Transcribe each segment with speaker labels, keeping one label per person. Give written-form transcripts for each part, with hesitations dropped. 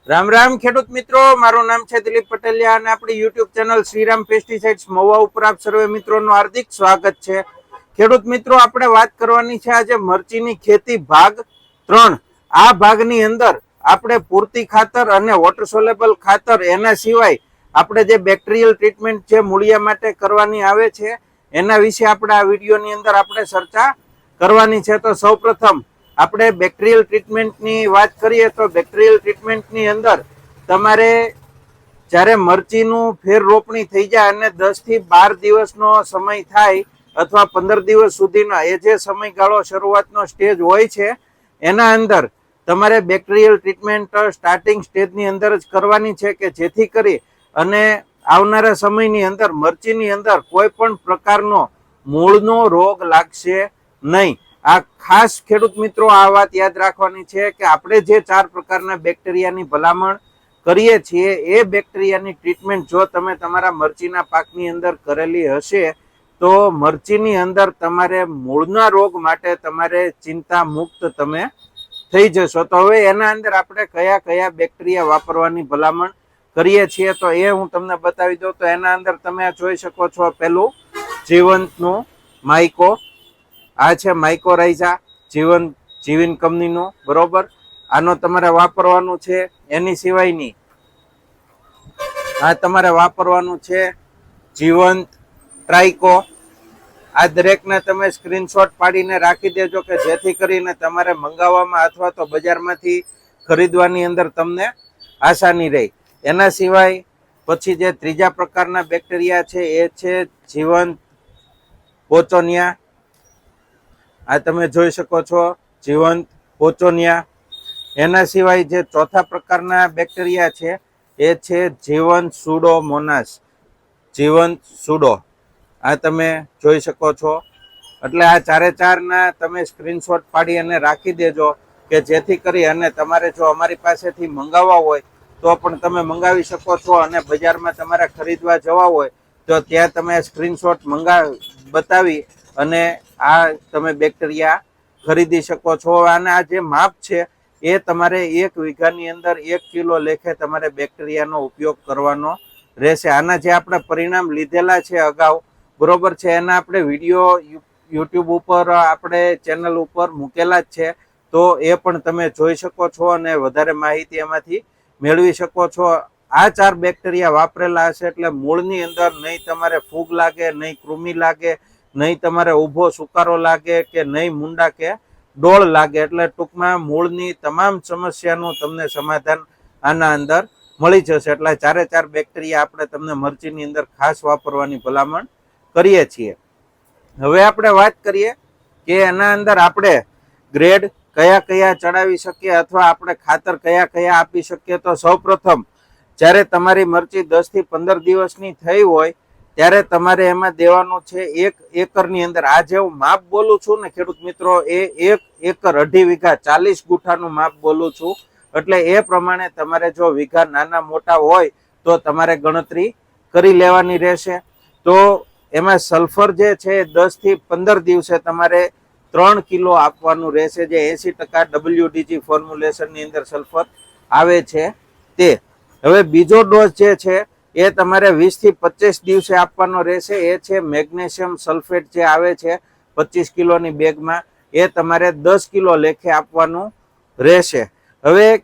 Speaker 1: રામ રામ ખેડૂત મિત્રો, મારું નામ છે દિલીપ પટેલિયા અને આપણી YouTube channel Shriram pesticides Mahuva ઉપર આપ સર્વે મિત્રોનું હાર્દિક સ્વાગત છે. ખેડૂત મિત્રો, આપણે વાત કરવાની છે આજે મરચીની ખેતી ભાગ 3. આ ભાગની અંદર આપણે પૂરતી ખાતર અને વોટર સોલેબલ ખાતર, એના સિવાય આપણે જે બેક્ટેરિયલ ટ્રીટમેન્ટ જે મૂળિયા માટે કરવાની આવે છે એના વિશે આપણે આ વિડીયોની અંદર આપણે ચર્ચા કરવાની છે. તો સૌપ્રથમ આપણે બેક્ટેરિયલ ટ્રીટમેન્ટની વાત કરીએ તો બેક્ટેરિયલ ટ્રીટમેન્ટની અંદર તમારે જ્યારે મરચીનું ફેર રોપણી થઈ જાય અને 10 થી 12 દિવસનો સમય થાય અથવા 15 દિવસ સુધીનો એ જે સમયગાળો શરૂઆતનો સ્ટેજ હોય છે એના અંદર તમારે બેક્ટેરિયલ ટ્રીટમેન્ટ સ્ટાર્ટિંગ સ્ટેજની અંદર જ કરવાની છે કે જેથી કરી અને આવનારા સમયની અંદર મરચીની અંદર કોઈ પણ પ્રકારનો મૂળનો રોગ લાગશે નહીં. આ ખાસ ખેડૂત મિત્રો આ વાત યાદ રાખવાની છે કે આપણે જે 4 પ્રકારના બેક્ટેરિયાની ભલામણ કરીએ છીએ એ બેક્ટેરિયાની ટ્રીટમેન્ટ જો તમે તમારા મરચીના પાકની અંદર કરેલી હશે તો મરચીની અંદર તમારે મૂળના રોગ માટે તમારે ચિંતા મુક્ત તમે થઈ જશો. તો હવે એના અંદર આપણે કયા કયા બેક્ટેરિયા વાપરવાની ભલામણ કરીએ છીએ તો એ હું તમને બતાવી દઉં. તો એના અંદર તમે જોઈ શકો છો, પેલું જીવંતનું માઇકો, આ છે માઇકોરાઇઝા જીવન કંપનીનું, બરોબર. આનો તમારે વાપરવાનું છે. એની સિવાયની આ તમારે વાપરવાનું છે જીવંત ટ્રાઇકો. આ દરેકને તમે સ્ક્રીનશોટ પાડીને રાખી દેજો કે જેથી કરીને તમારે મંગાવવામાં અથવા તો બજારમાંથી ખરીદવાની અંદર તમને આસાની રહે. એના સિવાય પછી જે ત્રીજા પ્રકારના બેક્ટેરિયા છે એ છે જીવંત પોચોનિયા. આ તમે જોઈ શકો છો, જીવંત પોચોનિયા. એના સિવાય જે ચોથા પ્રકારના બેક્ટેરિયા છે એ છે જીવંત સુડોમોનાસ, જીવંત સુડો. આ તમે જોઈ શકો છો. એટલે આ 4 તમે સ્ક્રીનશોટ પાડી અને રાખી દેજો કે જેથી કરી અને તમારે જો અમારી પાસેથી મંગાવવા હોય તો પણ તમે મંગાવી શકો છો અને બજારમાં તમારે ખરીદવા જવા હોય તો ત્યાં તમે સ્ક્રીનશોટ બતાવી અને આ તમે બેક્ટેરિયા ખરીદી શકો છો. અને આ જે માપ છે એ તમારે 1 વીઘાની અંદર 1 કિલો લેખે તમારે બેક્ટેરિયાનો ઉપયોગ કરવાનો રહેશે. આના જે આપણે પરિણામ લીધેલા છે અગાઉ, બરોબર છે, એના આપણે વિડીયો યુટ્યુબ ઉપર આપણે ચેનલ ઉપર મૂકેલા જ છે, તો એ પણ તમે જોઈ શકો છો અને વધારે માહિતી એમાંથી મેળવી શકો છો. આ 4 બેક્ટેરિયા વાપરેલા હશે એટલે મૂળની અંદર નહીં તમારે ફૂગ લાગે, નહીં કૃમિ લાગે, નહીં તમારે ઊભો સુકારો લાગે કે નહીં મુંડા કે ડોળ લાગે. એટલે ટૂંકમાં મૂળની તમામ સમસ્યાનું તમને સમાધાન આના અંદર મળી જશે. એટલે 4 બેક્ટેરિયા આપણે તમને મરચીની અંદર ખાસ વાપરવાની ભલામણ કરીએ છીએ. હવે આપણે વાત કરીએ કે એના અંદર આપણે ગ્રેડ કયા કયા ચડાવી શકીએ અથવા આપણે ખાતર કયા કયા આપી શકીએ. તો સૌપ્રથમ જ્યારે તમારી મરચી 10 થી 15 દિવસની થઈ હોય ત્યારે તમારે એમાં દેવાનું છે 1 એકરની અંદર. આ જે હું માપ બોલું છું ને ખેડૂત મિત્રો, એ 1 એકર 2.5 વીઘા 40 ગુઠાનું માપ બોલું છું. એટલે એ પ્રમાણે તમારે જો વીઘા નાના મોટા હોય તો તમારે ગણતરી કરી લેવાની રહેશે. તો એમાં સલ્ફર જે છે 10 થી 15 દિવસે તમારે 3 કિલો આપવાનું રહેશે, જે 80% WDG ફોર્મ્યુલેશનની અંદર સલ્ફર આવે છે તે. હવે બીજો ડોઝ જે છે એ તમારે 20 થી 25 દિવસે આપવાનો રહેશે. એ છે મેગ્નેશિયમ સલ્ફેટ જે આવે છે 25 કિલોની બેગમાં, એ તમારે 10 કિલો લેખે આપવાનું રહેશે. હવે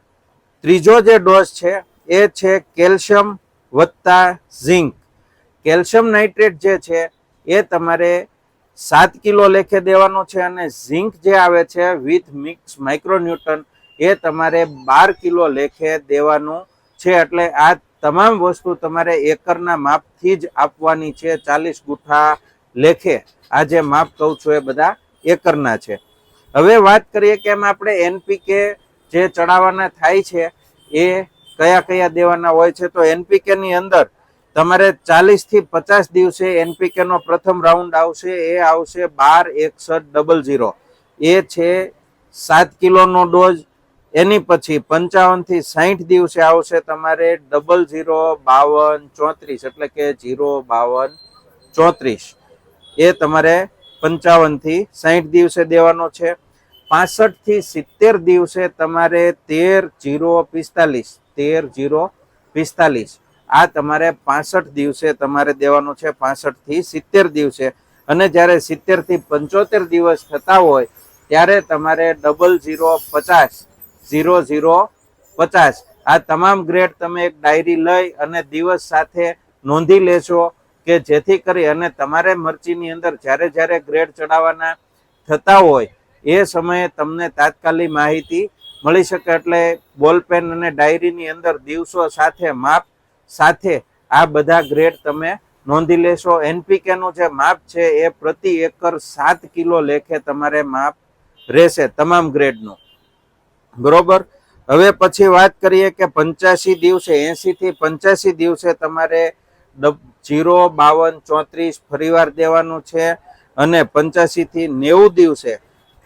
Speaker 1: ત્રીજો જે ડોઝ છે એ છે કેલ્શિયમ વત્તા ઝિંક. કેલ્શિયમ નાઇટ્રેટ જે છે એ તમારે 7 કિલો લેખે દેવાનો છે અને ઝિંક જે આવે છે વિથ મિક્સ માઇક્રોન્યુટન એ તમારે 12 કિલો લેખે દેવાનું છે. એટલે આ તમામ વસ્તુ તમારે એકરના માપથી જ આપવાની છે, 40 ગુઠા લેખે. આ જે માપ કહું છું એ બધા એકરના છે. હવે વાત કરીએ કે એમાં આપણે NPK જે ચડાવવાના થાય છે એ કયા કયા દેવાના હોય છે. તો NPK ની અંદર તમારે 40 થી 50 દિવસે NPK નો પ્રથમ રાઉન્ડ આવશે, એ આવશે 12-61-00. એ છે 7 કિલોનો ડોઝ. એની પછી 55 થી 60 દિવસે આવશે તમારે 00-52-34, એટલે કે 0-52-34. એ તમારે 55 થી 60 દિવસે દેવાનો છે. 65 થી 70 દિવસે તમારે 13/045 આ તમારે 65 દિવસે તમારે દેવાનું છે, 65 થી 70 દિવસે. અને જ્યારે 70 થી 75 દિવસ થતા હોય ત્યારે તમારે 0050 આ તમામ ગ્રેડ તમે એક ડાયરી લઈ અને દિવસ સાથે નોંધી લેશો કે જેથી કરી અને તમારે મરચીની અંદર જ્યારે જ્યારે ગ્રેડ ચડાવવાના થતા હોય એ સમયે તમને તાત્કાલિક માહિતી મળી શકે. એટલે બોલપેન અને ડાયરીની અંદર દિવસો સાથે માપ સાથે આ બધા ગ્રેડ તમે નોંધી લેશો. એનપીકે નું જે માપ છે એ પ્રતિ એકર 7 કિલો લેખે તમારે માપ રહેશે તમામ ગ્રેડનું, બરોબર. હવે પછી વાત કરીએ કે 85 દિવસે 80 થી 85 દિવસે તમારે 05234 ફરીવાર દેવાનું છે અને 85 થી 90 દિવસે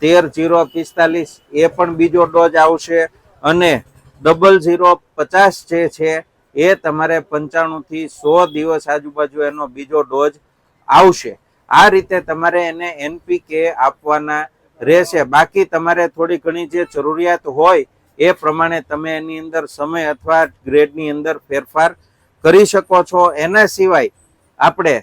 Speaker 1: 13/045 એ પણ બીજો ડોઝ આવશે અને 0050 જે છે એ તમારે 95 થી 100 દિવસ આજુબાજુ એનો બીજો ડોઝ આવશે. આ રીતે તમારે એને એનપીકે આપવાના રહેશે. બાકી તમારે થોડી ઘણી જે જરૂરિયાત હોય એ પ્રમાણે તમે એની અંદર સમય અથવા ગ્રેડની અંદર ફેરફાર કરી શકો છો. એના સિવાય આપણે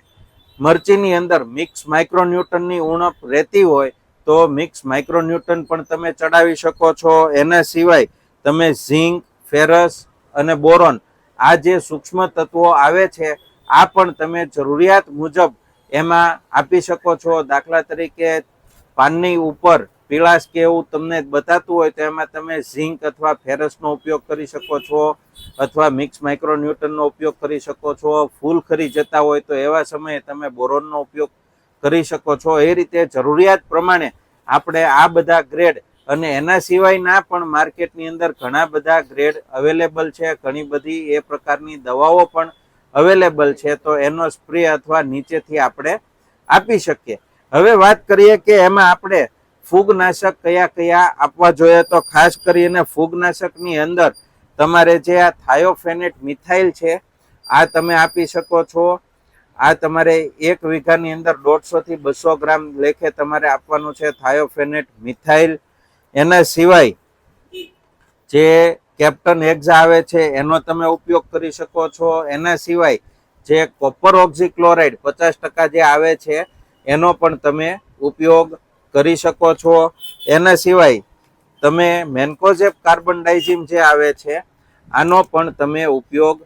Speaker 1: મરચીની અંદર મિક્સ માઇક્રોન્યુટનની ઉણપ રહેતી હોય તો મિક્સ માઇક્રોન્યુટન પણ તમે ચડાવી શકો છો. એના સિવાય તમે ઝીંક, ફેરસ અને બોરોન આ જે સૂક્ષ્મ તત્વો આવે છે આ પણ તમે જરૂરિયાત મુજબ એમાં આપી શકો છો. દાખલા તરીકે પાનની ઉપર પીળાશ કે એવું તમને બતાતું હોય તો એમાં તમે ઝીંક અથવા ફેરસનો ઉપયોગ કરી શકો છો અથવા મિક્સ માઇક્રોન્યુટનનો ઉપયોગ કરી શકો છો. ફૂલ ખરી જતા હોય તો એવા સમયે તમે બોરોનનો ઉપયોગ કરી શકો છો. એ રીતે જરૂરિયાત પ્રમાણે આપણે આ બધા ગ્રેડ અને એના સિવાયના પણ માર્કેટની અંદર ઘણા બધા ગ્રેડ અવેલેબલ છે, ઘણી બધી એ પ્રકારની દવાઓ પણ અવેલેબલ છે, તો એનો સ્પ્રે અથવા નીચેથી આપણે આપી શકીએ. હવે વાત કરીએ કે એમાં આપણે ફૂગનાશક કયા કયા આપવા જોઈએ. તો ખાસ કરીને ફૂગનાશકની અંદર તમારે જે આ થાયોફેનેટ મિથાઇલ છે આ તમે આપી શકો છો. આ તમારે 1 વીઘાની અંદર 150 થી 200 ગ્રામ લેખે તમારે આપવાનું છે થાયોફેનેટ મિથાઇલ. એના સિવાય જે કેપ્ટન એક્ઝા આવે છે એનો તમે ઉપયોગ કરી શકો છો. એના સિવાય જે કોપર ઓક્ઝીક્લોરાઇડ 50% જે આવે છે એનો પણ તમે ઉપયોગ કરી શકો છો. એના સિવાય તમે મેન્કોઝેબ કાર્બન ડાઇઝીમ જે આવે છે આનો પણ તમે ઉપયોગ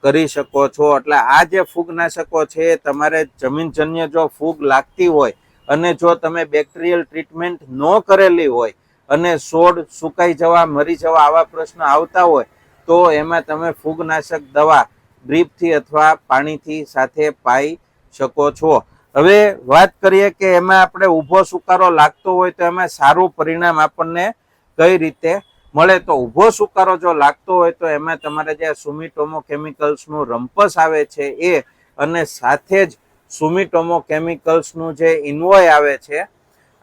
Speaker 1: કરી શકો છો. એટલે આ જે ફૂગનાશકો છે તમારે જમીનજન્ય જો ફૂગ લાગતી હોય અને જો તમે બેક્ટેરિયલ ટ્રીટમેન્ટ ન કરેલી હોય અને છોડ સુકાઈ જવા, મરી જવા આવા પ્રશ્ન આવતા હોય તો એમાં તમે ફૂગનાશક દવા ડ્રીપથી અથવા પાણીથી સાથે પાઈ શકો છો. હવે વાત કરીએ કે એમાં આપણે ઊભો સુકારો લાગતો હોય તો એમાં સારું પરિણામ આપણને કઈ રીતે મળે. તો ઊભો સુકારો જો લાગતો હોય તો એમાં તમારે જે સુમિટોમો કેમિકલ્સનું રમ્પસ આવે છે એ અને સાથે જ સુમિટોમો કેમિકલ્સનું જે ઇન્વોય આવે છે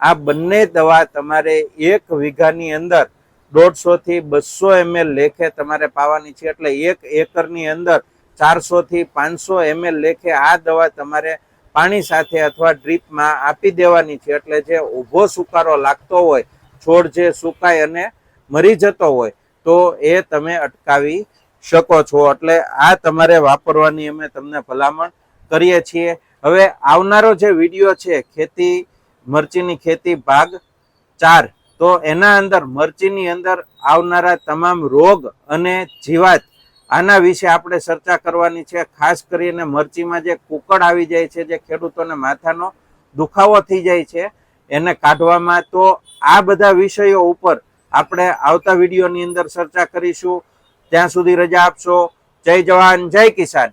Speaker 1: આ બંને દવા તમારે 1 વીઘાની અંદર 150 થી 200 ml લેખે તમારે પાવાની છે. એટલે 1 એકરની અંદર 400 થી 500 ml લેખે આ દવા તમારે પાણી સાથે અથવા ડ્રીપમાં આપી દેવાની છે. એટલે જે ઊભો સુકારો લાગતો હોય, છોડ જે સુકાય અને મરી જતો હોય તો એ તમે અટકાવી શકો છો. એટલે આ તમારે વાપરવાની અમે તમને ભલામણ કરીએ છીએ. હવે આવનારો જે વિડીયો છે ખેતી મરચીની ખેતી ભાગ 4, તો એના અંદર મરચીની અંદર આવનારા તમામ રોગ અને જીવાત આના વિશે આપણે ચર્ચા કરવાની છે. ખાસ કરીને મરચીમાં જે કુકડ આવી જાય છે, જે ખેડૂતોને માથાનો દુખાવો થઈ જાય છે એને કાઢવામાં, તો આ બધા વિષયો ઉપર આપણે આવતા વિડીયોની અંદર ચર્ચા કરીશું. ત્યાં સુધી રજા આપશો. જય જવાન, જય કિસાન.